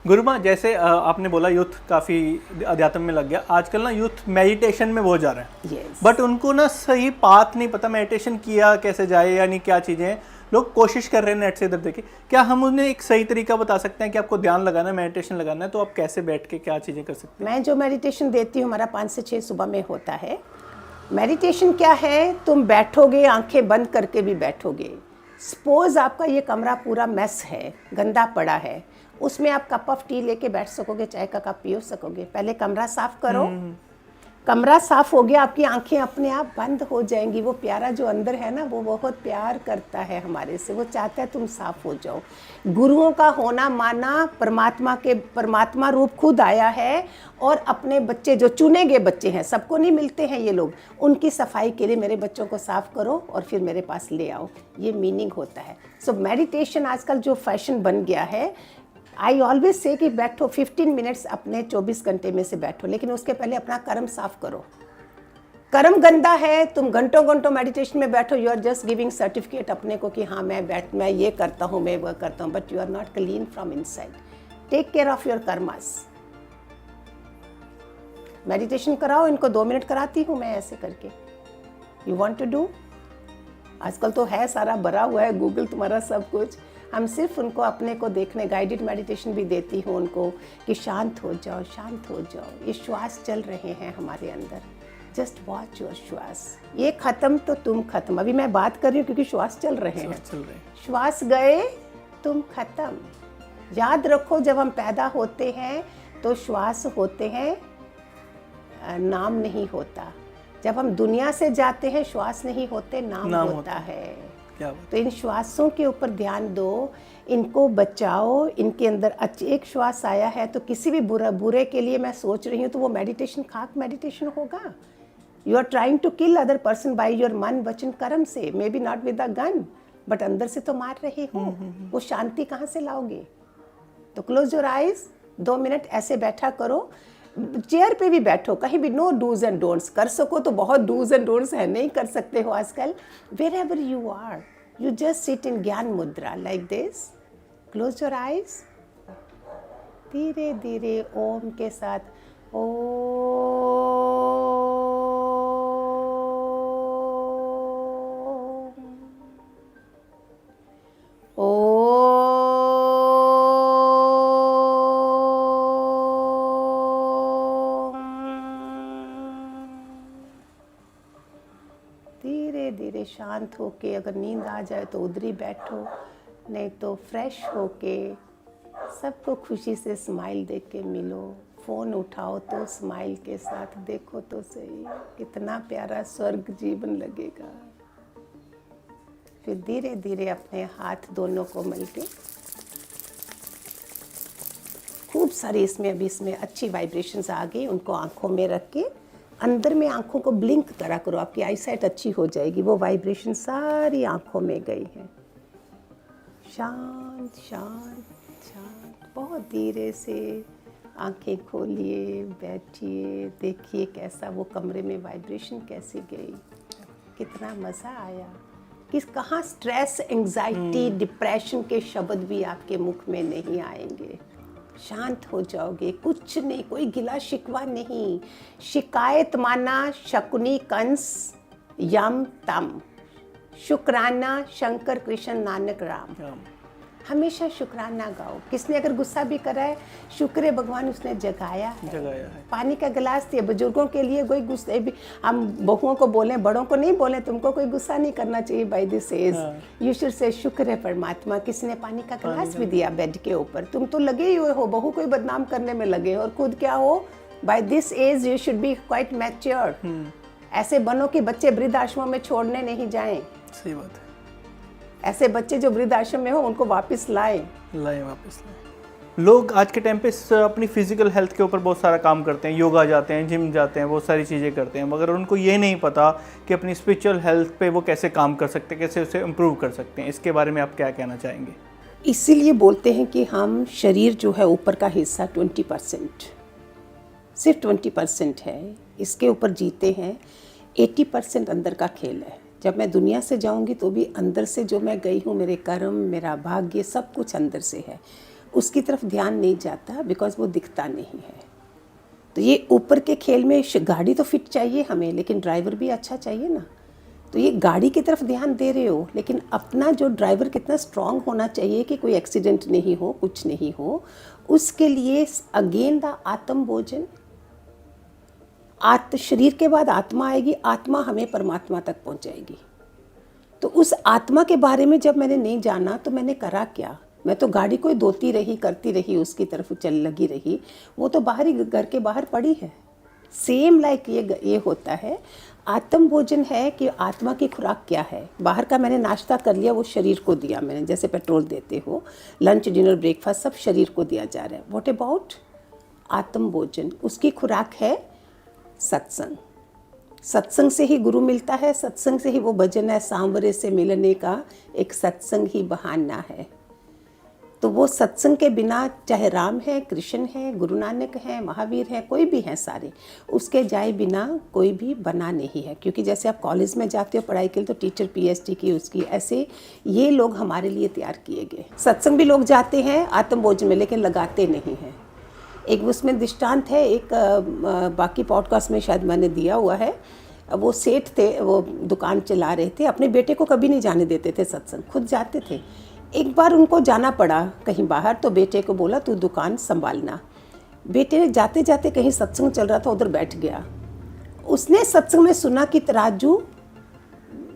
गुरुमा, जैसे आपने बोला यूथ काफ़ी अध्यात्म में लग गया। आजकल ना यूथ मेडिटेशन में बहुत जा रहे हैं। Yes. बट उनको ना सही पाथ नहीं पता, मेडिटेशन किया कैसे जाए, यानी क्या चीज़ें हैं। लोग कोशिश कर रहे हैं नेट से इधर देखे। क्या हम उन्हें एक सही तरीका बता सकते हैं कि आपको ध्यान लगाना है, मेडिटेशन लगाना है, तो आप कैसे बैठ के क्या चीज़ें कर सकते हैं? मैं जो मेडिटेशन देती हूँ हमारा 5 से 6 सुबह में होता है। मेडिटेशन क्या है, तुम बैठोगे, आंखें बंद करके भी बैठोगे। सपोज आपका ये कमरा पूरा मेस है, गंदा पड़ा है, उसमें आप कप ऑफ टी लेके बैठ सकोगे, चाय का कप पी सकोगे। पहले कमरा साफ करो। कमरा साफ हो गया, आपकी आंखें अपने आप बंद हो जाएंगी। वो प्यारा जो अंदर है ना, वो बहुत प्यार करता है हमारे से, वो चाहता है तुम साफ हो जाओ। गुरुओं का होना माना, परमात्मा रूप खुद आया है और अपने बच्चे जो चुने गए बच्चे हैं, सबको नहीं मिलते हैं ये लोग, उनकी सफाई के लिए मेरे बच्चों को साफ करो और फिर मेरे पास ले आओ। ये मीनिंग होता है। सो मेडिटेशन आजकल जो फैशन बन गया है, आई ऑलवेज से कि बैठो 15 मिनट्स अपने 24 घंटे में से बैठो, लेकिन उसके पहले अपना कर्म साफ करो। कर्म गंदा है, तुम घंटों घंटों मेडिटेशन में बैठो, you are just giving certificate अपने को कि हाँ मैं ये करता हूँ, मैं वो करता हूँ, but you are not clean from inside. Take care of your karmas. Meditation कराओ, इनको 2 मिनट कराती हूँ मैं ऐसे करके। You want to do? आजकल तो है, सारा भरा हुआ है गूगल तुम्हारा सब कुछ। हम सिर्फ उनको अपने को देखने, गाइडेड मेडिटेशन भी देती हूँ उनको कि शांत हो जाओ, शांत हो जाओ। ये श्वास चल रहे हैं हमारे अंदर, जस्ट वॉच योर श्वास। ये खत्म तो तुम खत्म। अभी मैं बात कर रही हूँ क्योंकि श्वास चल रहे हैं। श्वास गए, तुम खत्म। याद रखो, जब हम पैदा होते हैं तो श्वास होते हैं, नाम नहीं होता। जब हम दुनिया से जाते हैं, श्वास नहीं होते, नाम होता है। तो इन श्वासों के ऊपर ध्यान दो, इनको बचाओ। इनके अंदर एक श्वास आया है तो किसी भी बुरे के लिए मैं सोच रही हूँ, तो वो मेडिटेशन खाक मेडिटेशन होगा। You are trying to kill other person by your मन वचन कर्म से, may be not with a gun, but अंदर से तो मार रहे हो। वो शांति कहाँ से लाओगे? तो क्लोज योर आइज, 2 मिनट ऐसे बैठा करो। चेयर पे भी बैठो, कहीं भी। No dos and don'ts. कर सको तो बहुत डूज एंड डोंट्स है, नहीं कर सकते हो आजकल। Wherever you are, you just sit in ज्ञान मुद्रा like this. Close your eyes. धीरे धीरे ओम के साथ धीरे धीरे शांत होके, अगर नींद आ जाए तो उधर ही बैठो, नहीं तो फ्रेश होके सबको खुशी से स्माइल देख के मिलो। फ़ोन उठाओ तो स्माइल के साथ देखो तो सही, कितना प्यारा स्वर्ग जीवन लगेगा। फिर धीरे धीरे अपने हाथ दोनों को मल के, खूब सारी इसमें अच्छी वाइब्रेशंस आ गई, उनको आँखों में रख के अंदर में आँखों को ब्लिंक करा करो, आपकी आई साइट अच्छी हो जाएगी। वो वाइब्रेशन सारी आँखों में गई है। शांत शांत शांत। बहुत धीरे से आँखें खोलिए, बैठिए, देखिए कैसा वो कमरे में वाइब्रेशन कैसी गई, कितना मज़ा आया। कहाँ स्ट्रेस, एंग्जाइटी, डिप्रेशन के शब्द भी आपके मुख में नहीं आएंगे। शांत हो जाओगे, कुछ नहीं, कोई गिला शिकवा नहीं। शिकायत माना शकुनी कंस यम तम, शुक्राना शंकर कृष्ण नानक राम। हमेशा शुक्राना गाओ। किसने अगर गुस्सा भी करा है, शुक्र है भगवान उसने जगाया है। पानी का गिलास दिया बुजुर्गों के लिए, कोई गुस्से भी, हम बहुओं को बोले, बड़ों को नहीं बोले, तुमको कोई गुस्सा नहीं करना चाहिए। By this age you should say शुक्र है परमात्मा, किसने पानी का गिलास भी दिया बेड के ऊपर। तुम तो लगे ही हुए हो, बहू को ही बदनाम करने में लगे हो, और खुद क्या हो? By this age you should be quite matured. ऐसे बनो कि बच्चे वृद्ध आश्रमों में छोड़ने नहीं जाएं। सही बात है। ऐसे बच्चे जो वृद्ध आश्रम में हो, उनको वापस लाएं। लोग आज के टाइम पे अपनी फिजिकल हेल्थ के ऊपर बहुत सारा काम करते हैं, योगा जाते हैं, जिम जाते हैं, बहुत सारी चीज़ें करते हैं, मगर उनको ये नहीं पता कि अपनी स्पिरिचुअल हेल्थ पे वो कैसे काम कर सकते हैं, कैसे उसे इम्प्रूव कर सकते हैं। इसके बारे में आप क्या कहना चाहेंगे? इसीलिए बोलते हैं कि हम शरीर जो है ऊपर का हिस्सा 20%, सिर्फ 20% है, इसके ऊपर जीते हैं। 80% अंदर का खेल है। जब मैं दुनिया से जाऊंगी तो भी अंदर से जो मैं गई हूँ, मेरे कर्म, मेरा भाग्य, सब कुछ अंदर से है। उसकी तरफ ध्यान नहीं जाता, बिकॉज वो दिखता नहीं है। तो ये ऊपर के खेल में गाड़ी तो फिट चाहिए हमें, लेकिन ड्राइवर भी अच्छा चाहिए ना। तो ये गाड़ी की तरफ ध्यान दे रहे हो, लेकिन अपना जो ड्राइवर कितना स्ट्रांग होना चाहिए कि कोई एक्सीडेंट नहीं हो, कुछ नहीं हो, उसके लिए अगेन द आत्म भोजन। शरीर के बाद आत्मा आएगी, आत्मा हमें परमात्मा तक पहुंचाएगी। तो उस आत्मा के बारे में जब मैंने नहीं जाना तो मैंने करा क्या, मैं तो गाड़ी को धोती रही, करती रही, उसकी तरफ चल लगी रही, वो तो बाहर ही घर के बाहर पड़ी है। सेम लाइक ये होता है। आत्म भोजन है कि आत्मा की खुराक क्या है। बाहर का मैंने नाश्ता कर लिया, वो शरीर को दिया मैंने, जैसे पेट्रोल देते हो, लंच डिनर ब्रेकफास्ट सब शरीर को दिया जा रहा है। व्हाट अबाउट आत्म भोजन? उसकी खुराक है सत्संग। सत्संग से ही गुरु मिलता है, सत्संग से ही वो भजन है, सांवरे से मिलने का एक सत्संग ही बहाना है। तो वो सत्संग के बिना, चाहे राम है, कृष्ण है, गुरु नानक है, महावीर है, कोई भी है सारे, उसके जाए बिना कोई भी बना नहीं है। क्योंकि जैसे आप कॉलेज में जाते हो पढ़ाई के लिए तो टीचर पीएचडी की उसकी, ऐसे ये लोग हमारे लिए तैयार किए गए। सत्संग भी लोग जाते हैं आत्मभोज में, लेकिन लगाते नहीं हैं। एक उसमें दृष्टांत है, एक बाकी पॉडकास्ट में शायद मैंने दिया हुआ है। वो सेठ थे, वो दुकान चला रहे थे, अपने बेटे को कभी नहीं जाने देते थे सत्संग, खुद जाते थे। एक बार उनको जाना पड़ा कहीं बाहर, तो बेटे को बोला तू दुकान संभालना। बेटे ने जाते जाते कहीं सत्संग चल रहा था, उधर बैठ गया। उसने सत्संग में सुना कि तराजू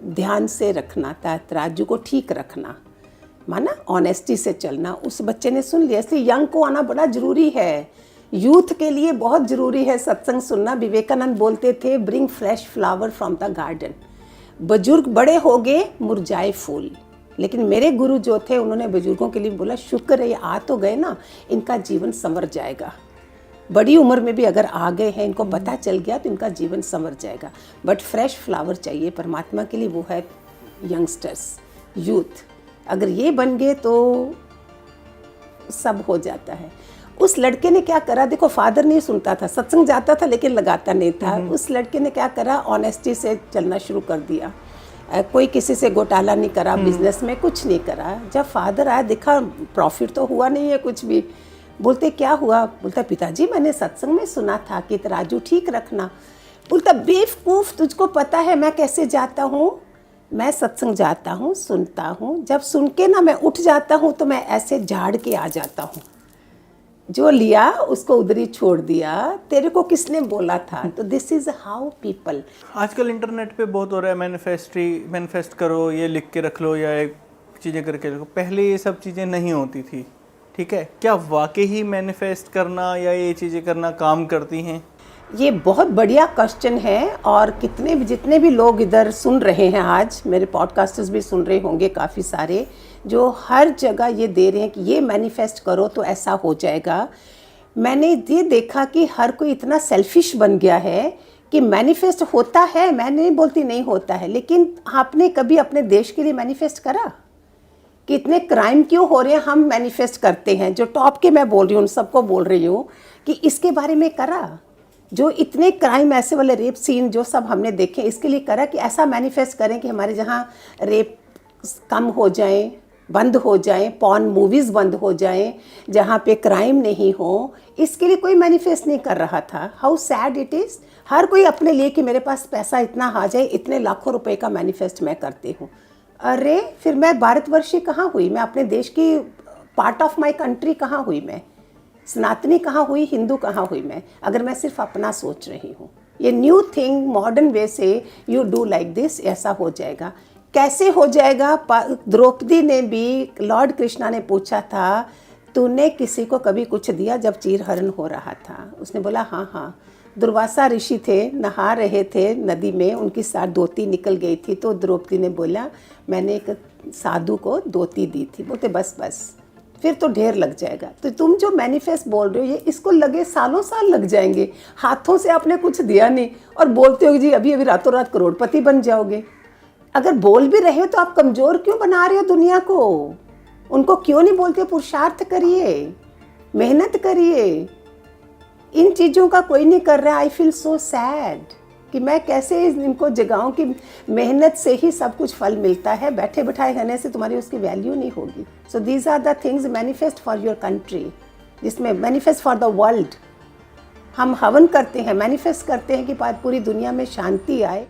ध्यान से रखना था, तराजू को ठीक रखना, माना ऑनेस्टी से चलना। उस बच्चे ने सुन लिया। इसलिए यंग को आना बड़ा ज़रूरी है, यूथ के लिए बहुत ज़रूरी है सत्संग सुनना। विवेकानंद बोलते थे bring fresh flower from the garden. बुजुर्ग बड़े हो गए मुरझाए फूल, लेकिन मेरे गुरु जो थे उन्होंने बुजुर्गों के लिए बोला शुक्र है ये आ तो गए ना, इनका जीवन संवर जाएगा। बड़ी उम्र में भी अगर आ गए हैं, इनको पता चल गया तो इनका जीवन संवर जाएगा। बट फ्रेश फ्लावर चाहिए परमात्मा के लिए, वो है यंगस्टर्स, यूथ। अगर ये बन गए तो सब हो जाता है। उस लड़के ने क्या करा, देखो फादर नहीं सुनता था, सत्संग जाता था लेकिन लगाता नहीं था। उस लड़के ने क्या करा, ऑनेस्टी से चलना शुरू कर दिया। कोई किसी से घोटाला नहीं करा, बिजनेस में कुछ नहीं करा। जब फादर आया देखा प्रॉफिट तो हुआ नहीं है कुछ भी। बोलते क्या हुआ? बोलता पिताजी मैंने सत्संग में सुना था कि तराजू ठीक रखना। बोलता बेवकूफ़, तुझको पता है मैं कैसे जाता हूँ? मैं सत्संग जाता हूँ, सुनता हूँ, जब सुन के ना मैं उठ जाता हूँ तो मैं ऐसे झाड़ के आ जाता हूँ। जो लिया उसको उधर ही छोड़ दिया, तेरे को किसने बोला था? तो दिस इज हाउ पीपल। आजकल इंटरनेट पे बहुत हो रहा है, मैनिफेस्ट करो, ये लिख के रख लो या एक चीज़ें करके रखो। पहले ये सब चीज़ें नहीं होती थी, ठीक है? क्या वाकई ही मैनिफेस्ट करना या ये चीज़ें करना काम करती हैं? ये बहुत बढ़िया क्वेश्चन है। और जितने भी लोग इधर सुन रहे हैं, आज मेरे पॉडकास्टर्स भी सुन रहे होंगे काफ़ी सारे, जो हर जगह ये दे रहे हैं कि ये मैनिफेस्ट करो तो ऐसा हो जाएगा। मैंने ये देखा कि हर कोई इतना सेल्फिश बन गया है कि मैनिफेस्ट होता है, मैं नहीं बोलती नहीं होता है, लेकिन आपने कभी अपने देश के लिए मैनिफेस्ट करा? कि इतने क्राइम क्यों हो रहे हैं, हम मैनिफेस्ट करते हैं। जो टॉप के मैं बोल रही हूँ उन सबको बोल रही हूँ कि इसके बारे में करा। जो इतने क्राइम ऐसे वाले रेप सीन जो सब हमने देखे, इसके लिए करा कि ऐसा मैनिफेस्ट करें कि हमारे जहाँ रेप कम हो जाए, बंद हो जाए, पॉर्न मूवीज़ बंद हो जाए, जहाँ पे क्राइम नहीं हो। इसके लिए कोई मैनिफेस्ट नहीं कर रहा था। How sad it is. हर कोई अपने लिए कि मेरे पास पैसा इतना आ जाए, इतने लाखों रुपए का मैनिफेस्ट मैं करती हूँ। अरे फिर मैं भारतवर्षी कहाँ हुई? मैं अपने देश की पार्ट ऑफ माई कंट्री कहाँ हुई? मैं सनातनी कहाँ हुई? हिंदू कहाँ हुई मैं? अगर मैं सिर्फ अपना सोच रही हूँ। ये न्यू थिंग मॉडर्न वे से यू डू लाइक दिस, ऐसा हो जाएगा। कैसे हो जाएगा? द्रौपदी ने भी, लॉर्ड कृष्णा ने पूछा था तूने किसी को कभी कुछ दिया जब चीरहरण हो रहा था? उसने बोला हाँ हाँ। दुर्वासा ऋषि थे, नहा रहे थे नदी में, उनकी साथ धोती निकल गई थी, तो द्रौपदी ने बोला मैंने एक साधु को धोती दी थी। बोलते बस बस, फिर तो ढेर लग जाएगा। तो तुम जो मैनिफेस्ट बोल रहे हो ये, इसको लगे सालों साल लग जाएंगे। हाथों से आपने कुछ दिया नहीं और बोलते हो जी अभी अभी रातों रात करोड़पति बन जाओगे। अगर बोल भी रहे हो तो आप कमज़ोर क्यों बना रहे हो दुनिया को? उनको क्यों नहीं बोलते पुरुषार्थ करिए, मेहनत करिए। इन चीज़ों का कोई नहीं कर रहा है। आई फील सो सैड कि मैं कैसे इनको जगाऊं कि मेहनत से ही सब कुछ फल मिलता है, बैठे बैठाए रहने से तुम्हारी उसकी वैल्यू नहीं होगी। So these are the things manifest for your country, जिसमें मैनिफेस्ट फॉर द वर्ल्ड हम हवन करते हैं, मैनिफेस्ट करते हैं कि पूरी दुनिया में शांति आए।